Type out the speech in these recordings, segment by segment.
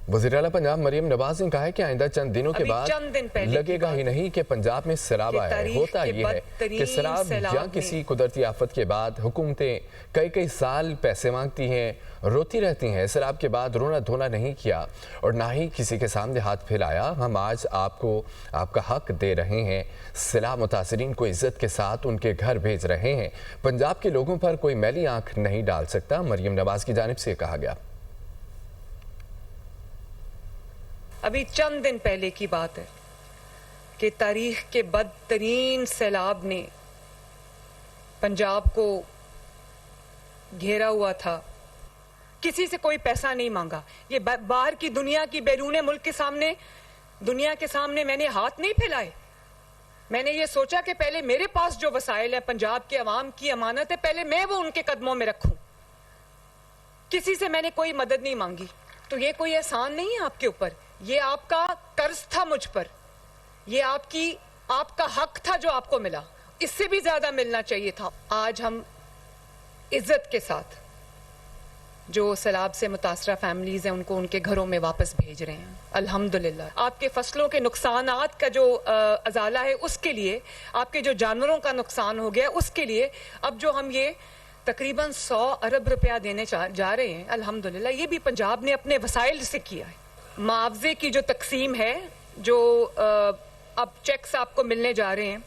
वज़ीर आला पंजाब मरियम नवाज ने कहा है कि आइंदा चंद दिनों के बाद लगेगा ही नहीं कि पंजाब में सैलाब आया है। होता यह है कि सैलाब या किसी कुदरती आफत के बाद हुकूमतें कई कई साल पैसे मांगती हैं, रोती रहती हैं। सैलाब के बाद रोना धोना नहीं किया और ना ही किसी के सामने हाथ फैलाया। हम आज आपको आपका हक दे रहे हैं। सैलाब मुतासरीन को इज्जत के साथ उनके घर भेज रहे हैं। पंजाब के लोगों पर कोई मैली आंख नहीं डाल सकता, मरियम नवाज की जानिब से कहा गया। अभी चंद दिन पहले की बात है कि तारीख के बदतरीन सैलाब ने पंजाब को घेरा हुआ था। किसी से कोई पैसा नहीं मांगा। ये बाहर की दुनिया की बैरून मुल्क के सामने, दुनिया के सामने मैंने हाथ नहीं फैलाए। मैंने ये सोचा कि पहले मेरे पास जो वसाइल है, पंजाब के अवाम की अमानत है, पहले मैं वो उनके कदमों में रखूं। किसी से मैंने कोई मदद नहीं मांगी। तो ये कोई एहसान नहीं है आपके ऊपर, ये आपका कर्ज था मुझ पर, ये आपका हक था जो आपको मिला, इससे भी ज्यादा मिलना चाहिए था। आज हम इज्जत के साथ जो सैलाब से मुतासरा फैमिलीज हैं उनको उनके घरों में वापस भेज रहे हैं, अल्हम्दुलिल्लाह। आपके फसलों के नुकसानात का जो अजाला है उसके लिए, आपके जो जानवरों का नुकसान हो गया उसके लिए अब जो हम ये तकरीबन 100 अरब रुपया देने जा रहे हैं, अल्हम्दुलिल्लाह, ये भी पंजाब ने अपने वसाइल से किया है। मुआवजे की जो तकसीम है, जो अब चेक्स आपको मिलने जा रहे हैं,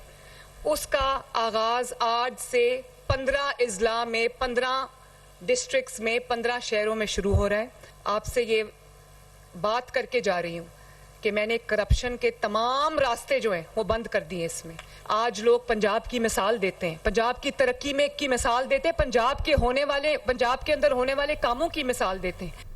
उसका आगाज आज से 15 अजला में, 15 डिस्ट्रिक्ट्स में, 15 शहरों में शुरू हो रहा है। आपसे ये बात करके जा रही हूँ कि मैंने करप्शन के तमाम रास्ते जो हैं वो बंद कर दिए इसमें। आज लोग पंजाब की मिसाल देते हैं, पंजाब की तरक्की में की मिसाल देते हैं, पंजाब के अंदर होने वाले कामों की मिसाल देते हैं।